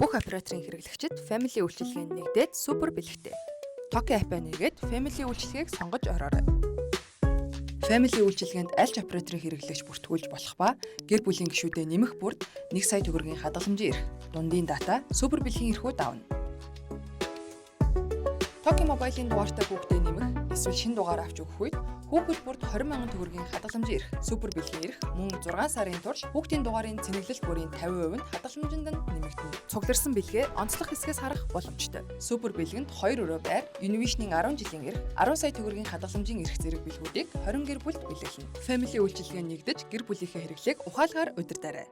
Бүх операторын хэрэглэгчид Family үйлчилгээнд нэгдээд супер бэлэгтэй. Toki app-аа нээгээд Family үйлчилгээг сонгож ороорой. Family үйлчилгээнд аль ч операторын хэрэглэгч бүртгүүлж болох ба гэр бүлийн гишүүдэд нэмэх бүрд 1 сая төгрөгийн хадгаламжийн эрх, дундын дата, супер бэлгийн эрхүүд авна. Toki Mobile-ийн дугаартай хүүхдэд нэмэх эсвэл шинэ дугаар авч өгөх үед хүүхэд бүрд 20,000 төгрөгийн хадгаламжийн эрх, супер бэлгийн эрх мөн 6 сарын турш хүүхдийн дугаарын цэнэглэлт бүрийн 50% нь хадгаламжинд нь нэмэгдэнэ. Цугларсан бэлгээ онцлог хэсгээс харах боломжтой. Супер бэлгэнд 2 өрөө байр, Univision-ийн 10 жилийн эрх, 10 сая төгрөгийн хадгаламжийн эрх зэрэг бэлгүүдийг 20 гэр бүлд бэлгэлнэ. Family үйлчилгээ нэгдэж гэр бүлийнхээ хэрэглээг ухаалгаар удирдаарай.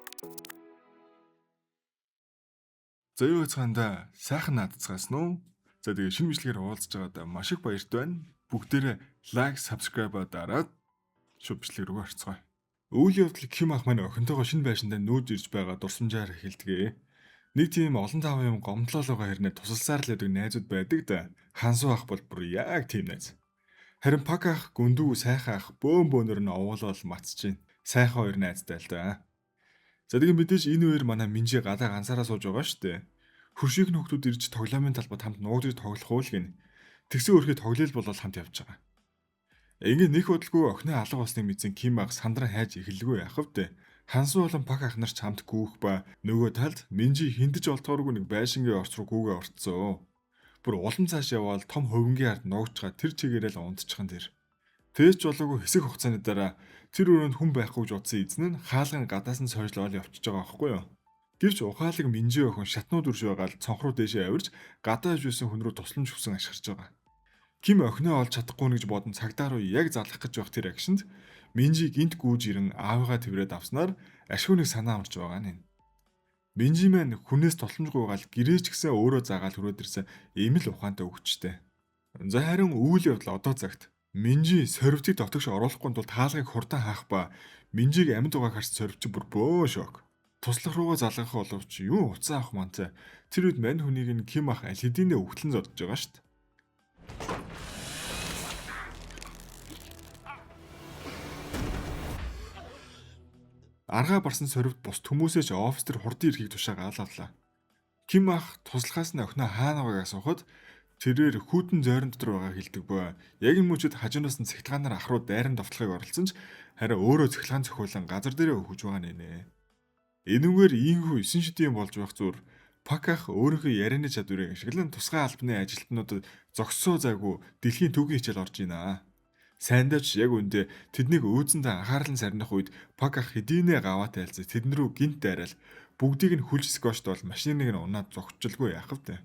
За юу цаанда сайхан наадцгаас нү. За тэгээ шинэ бичлэгээр уулзж байгаад маш их баяртай байна. Бүгдээрээ лайк, subscribe дараад шууд бичлэг рүү орцгоё. Үйл явдал Ким ах маань охинтойгоо шинэ байшиндаа нүүж ирж байгаа дурсамжаар эхэлдэг. Нэг тийм олон таван юм гомдлоолгоо хэрнээ тусалсаар л байдаг найзууд байдаг да. Хансуу ах бол бүр яг тийм найз. Харин Пак ах гүндүү сайхан ах бөөнөр нь овоолол матчихээн. Сайхан хоёр найзтай л да. За тэгээ мэдээж энэ хоёр манай Минжи гадаа ганцаараа сууж байгаа шүү дээ. Хөршиг нөхдүүд ирж тоглоомын талбайд хамт нуугдж тоглох уул гин. Тэгсэн өөрхий тоглоал болол хамт явж байгаа. Ингээ нэх бодлого охины алга болсныг мэдсэн Ким ах сандран хайж эхэлгүй яхав дээ. Хансуу болон Пак ах нар ч хамт гүүх ба нөгөө талд Минжи хиндэж олдооргүй нэг байшингийн орц руу гүүгээ орцсон. Бүр улам цааш явбал том хөвөнгийн ард нуугчгаа тэр чигээрээ л унтчихсан тэр. Тэгэж болоогүй хэсэг хугацааны дараа тэр өрөөнд хүн байхгүй гэж утсан эзэн нь хаалган гадаас нь сойжлоод явчихж байгаа байхгүй юу? Гэвч ухаалаг Минжи охин шатнууд үрж байгаад цонх руу дээшээ авирж гадаа ивсэн хүн рүү тусламж хүсэн ашгарч байгаа. Ким охиноо олж чадахгүй нэ гэж бодон цагдаа руу яг залгах гэж байх тэр агшинд Минжи гинт гүүж ирэн аавыгаа тэрвэрэд авснаар ашгүйнийг санаа амарч байгаа нь. Минжи маань хүнээс тусламжгүйгаал гэрээч гисэн өөрөө заагаал хүрээд ирсэн ийм л ухаантай өгчтэй. За харин үйл явдал одоо цагт Минжи сорвтыг дотогш оруулахгүй тул хаалгыг хурдан хаах ба Минжиг амьд байгааг харж сорвч бүр бөө шок. Туслах руугаа залгах боловч юу уцаа авах мантай. Тэр үед мань хүнийг нь Ким ах аль хэдийнэ өгтлэн зодж байгаа штт. Аргаа барсан сорвд бус хүмүүсээ ч офис төр хурдан ирэхийг тушаагаал авлаа. Ким ах туслахаас нь охиноо хаана байгааг асуухад тэрээр хүүтэн зойрон дотор байгаа хэлдэг боо. Яг энэ мөчөд хажуунаас нь цахилгаанаар ах руу дайран довтлохыг оролцсон ч харин өөрөө цахилгаан цохиулан газар дээрээ өгөж байгаа нэ. Энэгээр ийхүү 9 шидийн болж байх зүр Пак ах өөрийнхөө ярианы чадварыг ашиглан тусгай албаны ажилтнуудад зогссоо зайгүй дэлхийн түүхийн хичээл орж ийна. Сайндаач яг үндэ тэднийг өөзөндөө анхаарлан сарних үед Пак ах хэдийнэ гаваатай айлзаа тэдэн рүү гинт дайраал бүгдийг нь хүлж скошт бол машиныг нь унаад зогсчлгүй яахав дээ.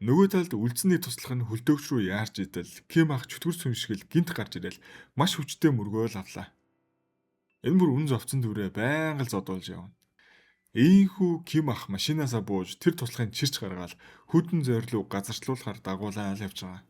Нөгөө талд үлдсэний туслах нь хөлдөөгч рүү яарч идэл Ким ах чөтгөр сүмшгэл гинт гарч ирэл маш хүчтэй мөргөөл авлаа. Энэ бүр үн зовцон дүрээ байнга л зодуулж явна. Ийхүү Ким ах машинаасаа бууж тэр туслахын чирч гаргаал хөдөн зойрлуу газарчлуулахаар дагуулаад явж байгаа.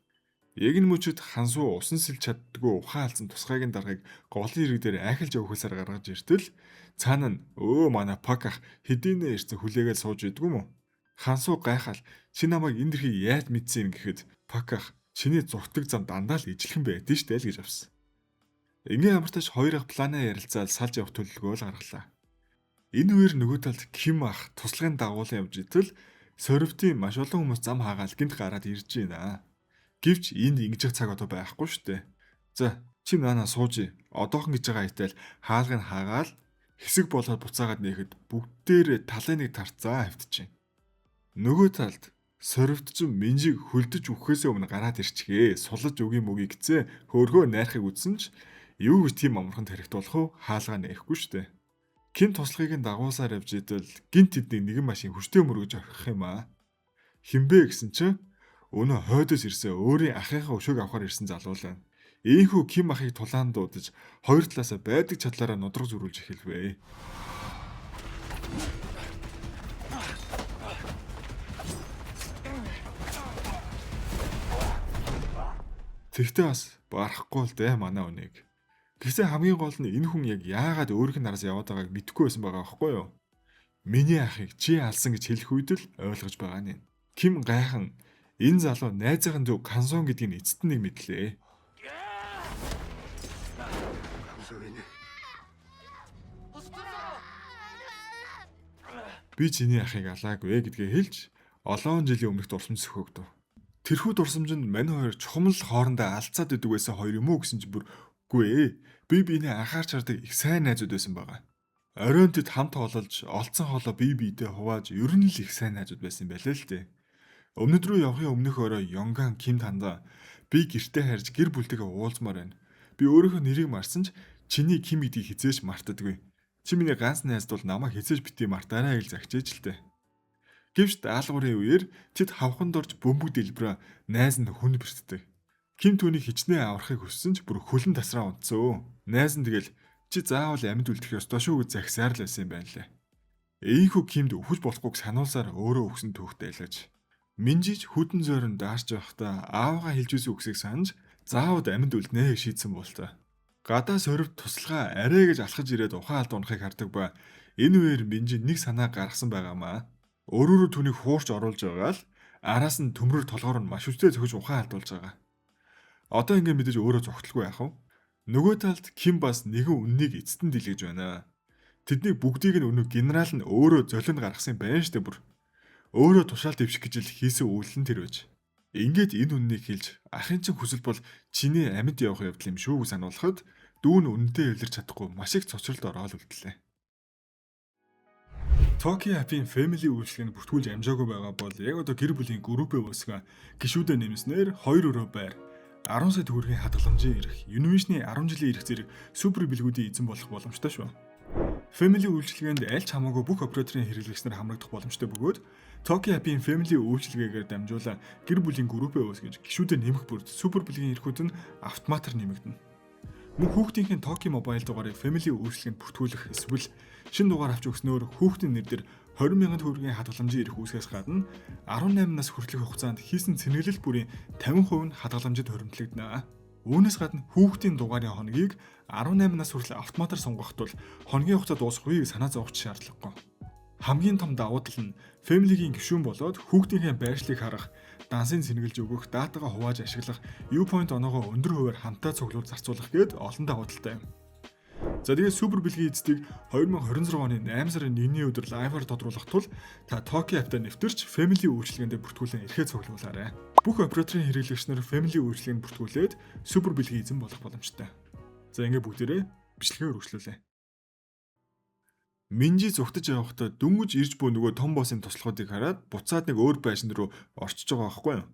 Яг энэ мөчөд хансуу усан сэлж чаддгүй ухаан алдсан тусгайгийн даргаыг голын ирэг дээр айхалж явахсаар гаргаж иртэл цаана нь манай Пак ах хэдийнэ ирсэн хүлээгээл сууж идэггүй мө. Хансуу гайхал чи намайг энэ дэрхийг яаж мэдсэн юм гэхэд Пак ах чиний зуртаг зам дандаа л ижлэхэн байдэн штэ л гэж авсан. Ингээ амартаж хоёр ах планаа ярилцаал салж явах төлөвлөгөө л гаргалаа. Энэ үеэр нөгөө талд Ким ах туслахын дагуулan явж итэл сорвтын маш олон хүмүүс зам хаагаал гинт гараад ирж байна. Гэвч энд ингэж цаг одоо байхгүй шүү дээ. За чи наана сууж одоохон гэж байгаа хайтал хаалгыг хаагаал хэсэг болоод буцаагаад нээхэд бүгдээр талын нэг тарцаа хавтчихээн. Нөгөө талд сорвт ч Минжиг хөлдөж өгөхөөсөө өмнө гараад ирчихээ. Сулж өгье мөгийг гэцээ хөөргөө найрахыг үзсэн ч юу гэж тийм амарханд хэрэгт болох вэ? Хаалгаа нээхгүй шүү дээ. Ким туслахыг нь дагуулсаар явж идэл гинт тэдний нэгэн машин хүчтэй мөргөж орхих юм аа. Хинбэ гэсэн чинь өнөө хойдоос ирсэн өөрийн ахыхаа өшөөг авахар ирсэн залуу л байна. Ийхүү Ким ахыг тулаан дуудаж хоёр талаасаа байдаг чадлаараа нудраг зүрүүлж эхэлвэ. Тэгтээ бас барахгүй л дээ манай үнийг. Гэсэн хамгийн гол нь энэ хүн яг яагаад өөрийнх нь нараас яваад байгааг мэдэхгүй байсан байгаа байхгүй юу? Миний ахыг чи алсан гэж хэлэх үед л ойлгож байгаа нь. Ким гайхан энэ залуу найзын зөв Кансон гэдгийг эцэст нэг мэдлээ. Би чиний ахыг алаагүй гэдгээ хэлж олон жилийн өмнөх дурсамж сөхөгдөв. Тэрхүү дурсамжинд мань хоёр чухамл хоорондоо алцаад идэг байсан хоёр юм уу гэсэн чи бүр үгүй ээ. Би биенээ анхаарч хардаг их сайн найзууд байсан байгаа. Оройн тэд хамт хоололж, олцсон хоолоо бие биедээ хувааж, ер нь л их сайн найзууд байсан байлээ л дээ. Өмнөд рүү явахын өмнөх орой Ёнган Ким тандаа би гэртээ харж гэр бүлтэйгээ уулзмаар байна. Би өөрийнхөө нэрийг марсан ч чиний Ким гэдгийг хизээж мартадаггүй. Чи миний ганц найзд бол намайг хизээж битгий мартаарай гэж загчээж л дээ. Гэвч даалгаврын үеэр тэд хавханд орж бөмбөг дэлбэрээ найз нь хүн бэртдэг. Ким түүнийг хичнээн аврахыг хүссэн ч бүр хөлн тасраа унтсан. Найз нь тэгэл чи заавал амьд үлдэх ёстой шүү гэж загсаар л байсан юм байна лээ. Ийхүү Кимд өвхөж болохгүйг сануулсаар өөрөө өгсөн түүхтэй байлгаж. Минжиж хүдэн зойрон даарч явахдаа аавгаа хэлж үзсэн үгсийг санаж заавал амьд үлднэ шийдсэн болтой. Гадаа сорвд туслахаа арай гэж алхаж ирээд ухаан алд унахыг хардаг ба энэ үеэр Минжи нэг санаа гаргасан байгаамаа. Өөрөөрөө түүнийг хуурч оруулж байгаа л араас нь төмрөр толгоор нь маш үстэй зөхөж ухаан алдуулж байгаа. Одоо ингэ мэдээж өөрөө зогтлгүй яах вэ? Нөгөө талд Ким бас нэгэн үннийг эцэст нь дэлгэж байна. Тэдний бүгдийг нь өнөө генерал нь өөрөө золинд гаргасан байна штэ бүр. Өөрөө тушаал дэвших гэж л хийсэн үйлс нь тэр байж. Ингээд энэ үннийг хэлж ахын чинь хүсэл бол чиний амьд явах явдал юм шүү гэж сануулхад дүүн үнэнтэй илэрч чадахгүй маш их цочролд ороод үлдлээ. Tokyo Happy Family үйлчлэгэнд бүртгүүлж амжаагүй байгаа бол яг одоо гэр бүлийн группээ үүсгэн гишүүдэд нэмснээр 2 өрөө байр 10 сая төгрөгийн хадгаламжийн эрх, Univision-ийн 10 жилийн эрх зэрэг супер бэлгүүдийн эзэн болох боломжтой шүү. Family үйлчлэгээнд аль ч хамаагүй бүх операторын хэрэглэгчнэр хамрагдах боломжтой бөгөөд Tokyo Happy Family үйлчлэгээгээр дамжуулан гэр бүлийн группээ үүсгэж гишүүдэд нэмэх бүрд супер бэлгийн эрхүүд нь автоматар нэмэгдэнэ. Мөн хүүхдийнхээ Tokyo Mobile дугаарыг Family үйлчлэгэнд бүртгүүлэх эсвэл шинэ дугаар авч өгснөөр хүүхдийн нэр дээр 20,000 төгрөгийн хадгаламжийн эрх үүсгээс гадна 18 нас хүртэлх хугацаанд хийсэн цэнэглэл бүрийн 50% нь хадгаламжид хоригдлогдно. Үүнээс гадна хүүхдийн дугаарын хоногийг 18 нас хүртэл автоматар сунгахт бол хоногийн хугацаа дуусахгүй санаа зовох шаардлагагүй. Хамгийн том давуу тал нь Family-гийн гишүүн болоод хүүхдийнхээ байршлыг харах, дансын цэнэглэж өгөх, датагаа хувааж ашиглах, U-Point оноогоо өндөр хувиар хамтаа цуглуул зарцуулах гээд олон давуу талтай юм. За тэгээд супер бэлгийн эцдийг 2026 оны 8 сарын 1-ний өдөр лайваар тодруулах тул та Tokyo App-та нэвтэрч Family үйлчилгээндээ бүртгүүлэн эрхээ цуглуулаарай. Бүх операторын хэрэглэгчнэр Family үйлчилгээнд бүртгүүлээд супер бэлгийн эзэн болох боломжтой. За ингээ бүгдээрээ бичлэгээ өргөжлүүлээ. Минжи зүгтэж явахдаа дөнгөж ирж буй нөгөө том боссын туслахуудыг хараад буцаад нэг өөр байшин руу орчиж байгаа байхгүй юу?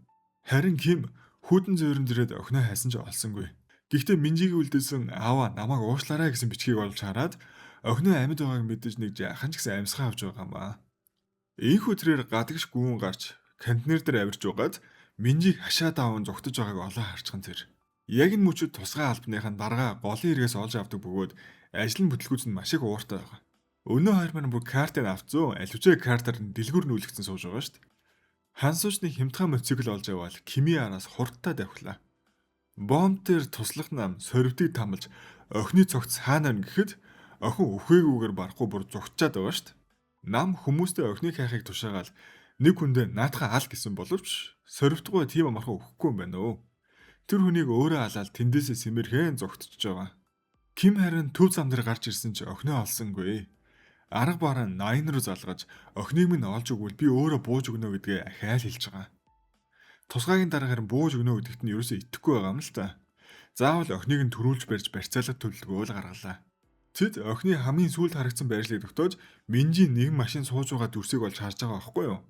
Харин Ким хүдэн зөөрөн дээрээ охиноо хайсан ч олсонгүй. Гэхдээ Минжигийн үлдээсэн аава намайг уушлаарай гэсэн бичгийг олж хараад охиноо амьд байгааг мэдэж нэг жаахан ч гэсэн амьсгаа авч байгаа юм ба. Ийхүү тэрээр гадагш гүүн гарч контейнер дээр авирж байгаад Минжиг хашаа даван зүгтэж байгааг олоо харчихсан тэр. Яг энэ мөчөд тусгай албаныхаа дарга голын эргээс олж авдаг бөгөөд ажлын бүтлгүүц нь маш их ууртай байгаа. Өнөө хоёр маань бүр картыг авцсан, аливаа картаар нь дэлгүүр нүүлгцэн сууж байгаа шүү дээ. Хансуучны хямдхан мотоцикл олж явбал Кими араас хурдтай давхлаа. Бомб дээр туслах нам сорвдыг тамалж охины цогц хаана нь гэхэд охин өхөөгүйгээр барахгүй бүр зүгтчаад байгаа шүү дээ. Нам хүмүүстэй охиныг хайхыг тушаагаал нэг хүндээ наатахаа ал гэсэн боловч сорвдгоо тийм амархан өгөхгүй юм байна өө. Тэр хүнийг өөрөө алаад тэндээсээ сэмэрхэн зүгтчихэж байгаа. Ким харин төв зам дээр гарч ирсэн ч охиноо олсонгүй. Арга бараа 80 руу залгаж охиныг минь олж өгвөл би өөрөө бууж өгнө гэдгээ ахаал хэлж байгаа. Тусгайгийн дараа харин бууж өгнө гэдэгт нь ерөөсөө итгэхгүй байгаа юм л та. Заавал охиныг нь төрүүлж барьж барьцаалах төлөвлөгөө л гаргалаа. Тэд охины хамгийн сүүлд харагдсан байршлыг тогтоож Минжи нэгэн машин сууж байгаа дүрсийг олж харж байгаа байхгүй юу?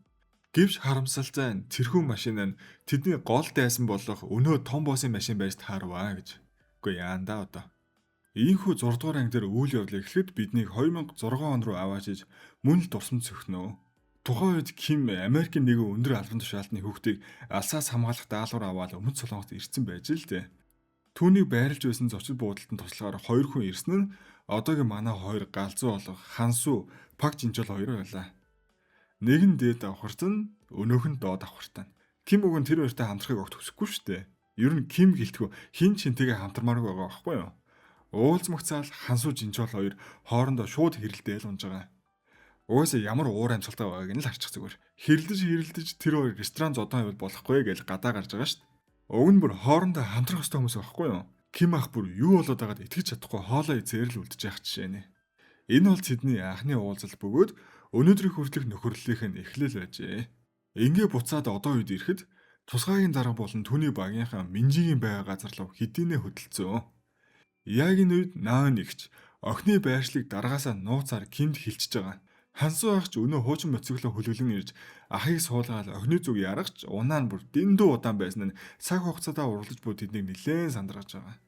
Гэвч харамсалтай нь тэрхүү машин нь тэдний гол дайсан болох өнөө том боссын машин байж таарваа гэж. Үгүй яандаа одоо. Ийхүү 6 дугаар анги дээр үйл явдал эхлэхэд биднийг 2006 он руу аваачиж мөн л дурсамж сөхнөө. Тухайн үед Ким Америкийн нэгэн өндөр албан тушаалтны хүүхдийг алсаас хамгаалах даалгавар аваад Өмнөд Солонгост ирсэн байж л дээ. Түүнийг байрлаж байсан зочид буудалтанд туслахаар 2 хүн ирсэн нь одоогийн манай 2 галзуу болох Хансу, Пак Жинжол 2 байлаа. Нэг нь дээд давхартан, өнөөх нь доод давхартан. Ким өгөн тэр хоёртой хамтрахыг огт хүсэхгүй шүү дээ. Ер нь Ким гэлтгүү хин чинтэйгээ хамтармааргүй байгаа байхгүй юу? Уулзмагцаал Хансу Жинжол 2 хоорондоо шууд хэрэлдээл унж байгаа. Угаасаа ямар уур амьсгалтай байгааг нь л харчих зүгээр. Хэрэлдэж тэр хоёр ресторан зодон байвал болохгүй гэж гадаа гарч байгаа шүү дээ. Уг нь бүр хоорондоо хамтрах ёстой хүмүүс байхгүй юу? Ким ах бүр юу болоод байгаад итгэж чадахгүй хоолоо эзээр л үлдэж явах жишээ нэ. Энэ бол тэдний анхны уулзалт бөгөөд Өнөөдрийн хүртэлх нөхөрлөлийнх нь эхлэл байжээ. Ингээ буцаад одоо үед ирэхэд тусгайгийн дарга болон түүний багийнхаа Минжигийн байгаа газар руу хэдийнэ хөдөлцөө. Яг энэ үед Наан нэгч охины байршлыг даргаасаа нууцаар Кимд хилчиж байгаа. Хансуу ах ч өнөө хуучин моцоглоо хөлөглөн ирж ахыг суулгаад охины зүг яргаж унаа нь бүр дэндүү удаан байсан нь цаг хугацаатаа уралдаж буй тэднийг нэлээд сандрагж байгаа.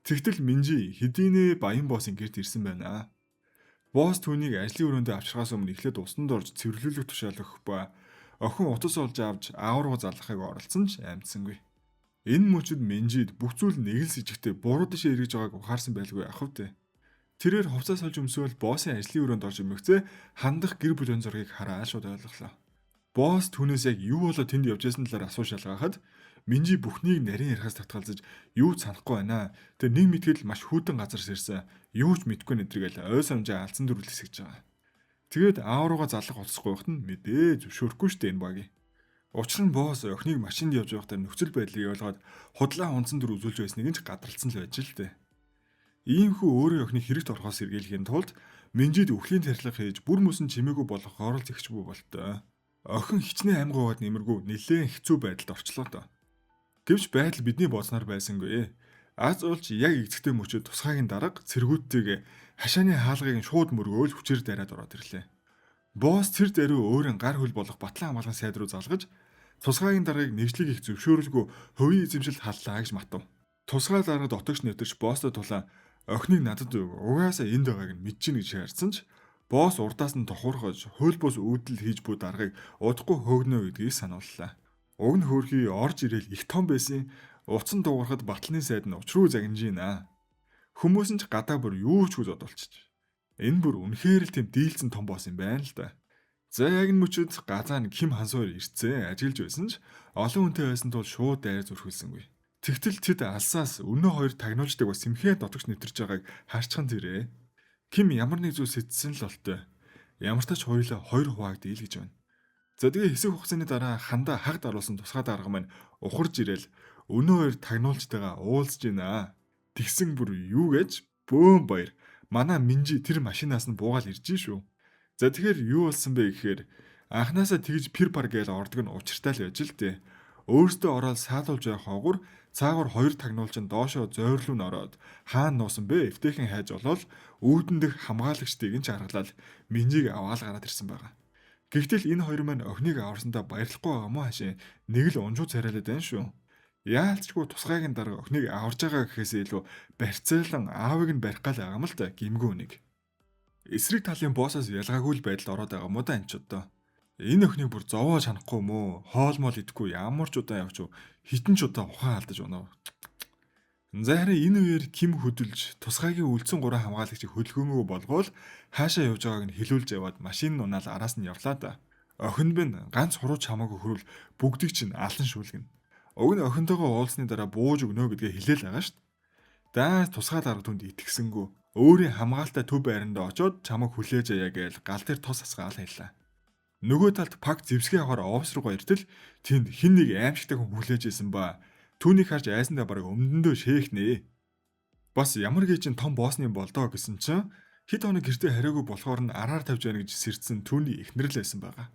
Тэгтэл Минжи хэдийнэ баян боссын гэрт ирсэн байна. Босс түүнийг ажлын өрөөндөө авчрахаас өмнө эхлээд усанд орж цэвэрлүүлэх тушаалах ба охин утас олж авч аав руу заллахыг оролцсон ч амтсангүй. Энэ мөчөд Минжид бүх зүйл нэг л с ижигтэй буруу дэше эргэж байгааг ухаарсан байлгүй ах втэ. Тэрээр хувцас олж өмсөөл боссын ажлын өрөөнд орж өмөгцөө хандах гэр бүлийн зургийг хараад шууд ойлголоо. Босс түүнээс яг юу болоод тэнд явж байсан талаар асуу шалгаахад Минжи бүхнийг нарийн ярихаас татгалзаж юу ч санахгүй байна. Тэр нэг мэтгэл маш хүйтэн газар сэрсэн. Юу ч мэдэхгүй нэтргээл ой самжаа алдсан дөрвөл хэсэж байгаа. Тэгээд аав руугаа залах уцсахгүй байхад нь мэдээ зөвшөөрөхгүй штэ энэ багийг. Учир нь босс охиныг машинд явж байхдаа нөхцөл байдлыг ойлгоод худлаа унтсан дүр үзүүлж байсныг нь ч гадралцсан л байж л дээ. Иймхүү өөрийн охиныг хэрэгт орохоос сэргийлэхийн тулд Минжид өхлийн тарилга хийж бүр мөсөн чимээгүй болох орол зэгч буй болтой. Охин хичнээн амьгуугаад нэмэргүй нэлээд хэцүү байдалд орчлоо доо. Гэвч байдал бидний бодсноор байсангүй. Аз уулч яг эцэгтэй мөчөд тусгайгийн дарга цэргүүдтэйг хашааны хаалгыг шууд мөргөөл хүчээр дараад ороод ирлээ. Босс тэр даруй өөрийн гар хөл болох батлан хамгаалсан сайд руу залгаж тусгайгийн даргаыг нэгжлэг их зөвшөөрөлгүй хувийн эзэмшил халлаа гэж матав. Тусгай даргад отогч нэвтэрч босстой тулаан охиныг надад угаасаа энд байгааг нь мэдчихнэ гэж шаардсан ч босс урдаас нь тохуурхож хууль бус үүдэл хийж буй даргаыг удахгүй хөөгнө гэдгийг санууллаа. Уг нь хөөрхий орж ирээл их том байсан. Уцан дуугарахад батланы сайд нь учруу загнажийнаа. Хүмүүс нь ч гадаа бүр юу ч хүз одолчих. Энэ бүр үнэхээр л тийм дийлцэн том босс юм байна л да. За яг энэ мөчөд газаа нь Ким Хансуур ирцээ ажиллаж байсан ч олон хүнтэй байсан тул шууд дайр зүрхүүлсэнгүй. Тэгтэл тэд алсаас өнөө хоёр тагнуулждаг бас сэмхээ дотогч нэвтэрж байгааг харчхан тэрэ. Ким ямар нэг зүйл сэтсэн л болтой. Ямар ч тач хоёулаа хоёр хувааг дийл гэж байна. За тэгээ хэсэг хугацааны дараа хандаа хаг даруулсан тусгай дарга маань ухарж ирээл өнөө хоёр тагнуулжтайгаа уулзж байна. Тэгсэн бүр юу гэж бөөм баяр. Манай Минжи тэр машинаас нь буугаал ирж шүү. За тэгэхээр юу болсон бэ гэхээр анханасаа тэгж пир пар гээл ордог нь учиртай л байж л дээ. Өөртөө ороод саалуулж явах хогор цаагаар хоёр тагнуулчин доошоо зойрлуу н ороод хаана нуусан бэ? Эвтэйхэн хайж олоод үүдэн дэх хамгаалагчдыг нь ч харгалаад Минжиг аваал гараад ирсэн байгаа. Гэхдээ энэ хоёр маань охиныг аварсандаа баярлахгүй байгаа мó хашийн нэг л унжуу царайлаад байна шүү. Яалцчгүй тусгайгийн дарга охиныг аварж байгаа гэхээс илүү барьцаалан аавыг нь барих гал байгаа юм л да гимгүү нэг. Эсрэг талын боссоос ялгаагүй л байдалд ороод байгаа мó да энэ ч одоо. Энэ охиныг бүр зовоо чанахгүй мó хоолмол идэхгүй ямар ч удаа явч хитэн ч удаа ухаан алдаж унав. За харин энэ үеэр Ким хөдөлж тусгайгийн үлдсэн гурван хамгаалагчийг хөдөлгөөнгөө болгоол хаашаа явж байгааг нь хэлүүлж яваад машин нь унаал араас нь явлаа да. Охин бин ганц хурууч хамаагүй хөрвөл бүгдийг чинь алан шүүлгэнэ. Уг нь охинтойгоо уулзсны дараа бууж өгнө гэдгээ хэлээл байгаа шүү дээ. Даас тусгай дарга түнд итгэсэнгүү. Өөрийн хамгаалтай төв байранд очоод чамайг хүлээж аяа гээл гал дээр тус асгаал хэллээ. Нөгөө талд Пак зэвсгийн аваар офс руугаа иртэл тэнд хин нэг аимшигтай хүн хүлээж исэн ба түүнийг харж айсандаа бараг өмдөндөө шээхнэ. Бас ямар гээчин том боссны болдоо гэсэн чинь хэд хоног гэртээ хариагүй болохоор нь араар тавьж яана гэж сэрдсэн түүний эхнэр л байсан байгаа.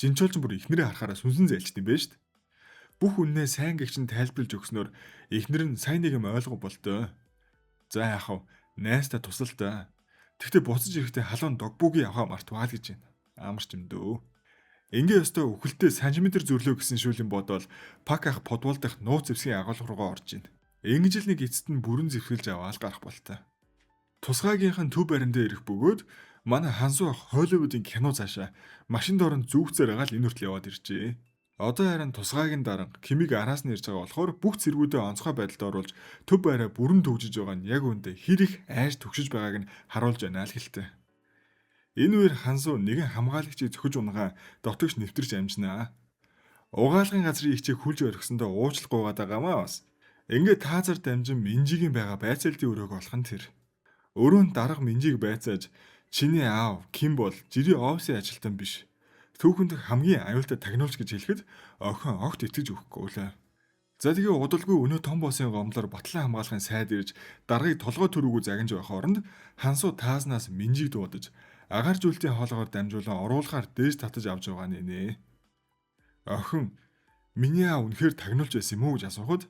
Жинчоолч бүр эхнэрээ харахаараа сүнсэн зайлчт юм байна шүү дээ. Бүх үннээ сайн гэгч нь тайлбарлаж өгснөөр эхнэр нь сайн нэг юм ойлгох болтой. За яахав найстаа тусалтай. Тэгтээ буцаж ирэхдээ халуун догбүүгийн аваа мартваа л гэж байна. Амарч юм дөө. Ингээ өстой үхэлтэй сантиметр зөвлөө гэсэн шүүлийн бодвол Пак ах подволдох нууц зэвсгийн агуулга руугаа орж ийн. Ингэж л нэг эцэст нь бүрэн зэвсгэлж аваал гарах болтой. Тусгайгийнхан төв бариндаа ирэх бөгөөд манай Хансуу ах Холливуудын кино цаашаа машинд орон зүгцээр агаал энэ хүртэл яваад иржээ. Одоо харин тусгайгийн дарга Кимиг араас нь ирж байгаа болохоор бүх зэргүүдээ онцгой байдалд оруулж төв байраа бүрэн төгжиж байгаа нь яг үүндээ хэр их айж төгшиж байгааг нь харуулж байна л хэлтэй. Энэ үеэр Хансуу нэгэн хамгаалагчийг зөхөж унгаа дотогш нэвтэрч амжнаа. Угаалгын газрын ихчийг хүлж орхисондоо уучлахгүй байгаамаа бас. Ингээ таазар дамжин Минжигийн байгаа байцаалтын өрөөг олох нь тэр. Өрөөнд дарга Минжиг байцааж чиний аав Ким бол жирийн офисын ажилтан биш. Түүхэнд хамгийн аюултай тагнуулж гэж хэлэхэд охин огт итгэж өгөхгүй лээ. За тэгээ удалгүй өнөө том боссын гомдлоор батлан хамгаалахын сайд ирж даргаыг толгой төрүүгөө загинж байх оронд Хансуу таазнаас Минжиг дуудаж агаар зүйлтийн хоолоогоор дамжуулан оруулахаар дээж татаж авч байгаа нэ. Охин миний аав үнэхээр тагнуулж байсан юм уу гэж асуухад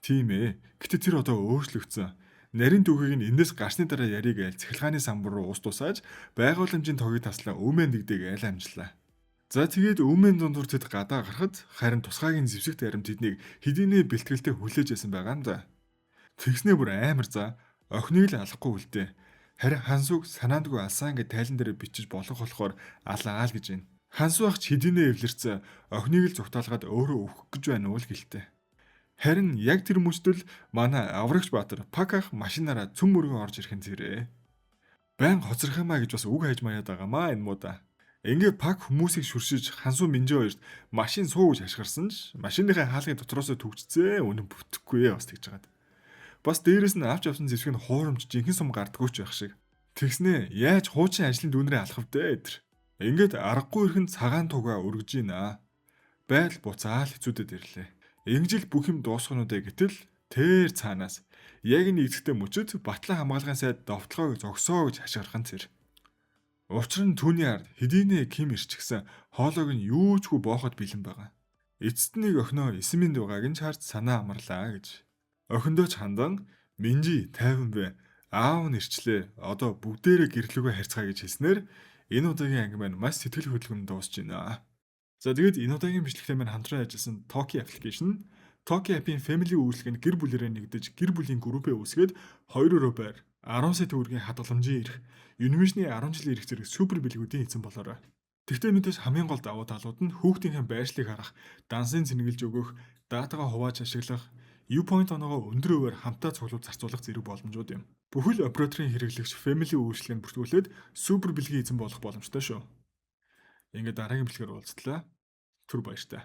тийм ээ. Гэтэ тэр одоо өөрчлөгдсөн. Нарийн түүхийг нь эндээс гарсны дараа яриг айл цахилгааны самбар руу ус тусааж байгууламжийн тогийг таслаа өмэн дэгдэг айл амжлаа. За тэгээд өмэн дундуур тэд гадаа гарахад харин тусгаагийн зэвсэгт аримт тэднийг хэдийнэ бэлтгэлтэй хүлээж байсан байгаа юм да. Тэгснээ бүр амар за охиныг л алахгүй үлдээ. Харин Хансууг санаандгүй алсан гэд тайлан дээр бичиж болох болохоор алаа л гэж байна. Хансуу ах ч хэдийнэ эвлэрцээ охиныг л зүгтаалгаад өөрөө өвөх гэж байна уу л гэлтэй. Харин яг тэр мөчтөл манай аврагч Баатар Пак ах машинаараа цөм мөргөн орж ирэх нь зэрэг. Байн хоцрохымаа гэж бас үг хайж маяад байгаамаа энэ муудаа. Ингээ Пак хүмүүсийг шүршиж Хансуу Минжээ хоёрт машин сууж хашгирсан ч машиныхаа хаалгын дотроосоо төгжцээ үнэн бүтэхгүй бас тэгж байгаад. Бас дээрэс нь авч авсан зэвсэг нь хуурамч жинхэнэ сум гардггүй ч байх шиг. Тэгснээ яаж хуучин ажлын дүүнрээ алах вдэ тэр. Ингээд аргагүй ихэн цагаан тугаа өргөж ийна. Байдал буцаал хэцүүдэд ирлээ. Ингэжил бүх юм дуусгахнуудаа гэтэл тэр цаанаас яг энэ эцэгтэй мөчөд Батлан хамгаалгын сайд довтлогоо зогсоо гэж хашгирхан тэр. Учир нь түүний ард хэдийнэ Ким ирчихсэн хоолойг нь юучгүй бооход бэлэн байгаа. Эцэст нэг охиноо эсмийн дугааг нь харж санаа амарлаа гэж. Охиндоо ч хандан Минжи 50 бэ. Аав нь ирчлээ. Одоо бүгдээрээ гэрлүүгээ харьцгаа гэж хэлснээр энэ удаагийн анги маань маш сэтгэл хөдлөмж дуусж байна. За тэгээд энэ удаагийн бичлэгтээ маань хамтран ажилласан Toki application Toki app-ийн family үйлчлэгэнд гэр бүлэрээ нэгдэж гэр бүлийн группээ үүсгээд 2 өрөө байр 10 сая төгрөгийн хадгаламжийн ирэх Univision-ийн 10 жилийн ирэх зэрэг супер бэлгүүдийн эзэн болоорой. Тэгвэл мэдээж хамгийн гол давуу талууд нь хүүхдийнхээ байршлыг харах, дансын цэнгэлж өгөх, датагаа хувааж ашиглах, U-Point оноогоо өндөр өвөр хамтаа цуглуулж зарцуулах зэрэг боломжууд юм. Бүхэл операторын хэрэглэгч family үйлчлэгэнд бүртгүүлээд супер бэлгийн эзэн болох боломжтой шүү. Ингээд дараагийн бэлгээр уулзтлаа. Түр баяртай.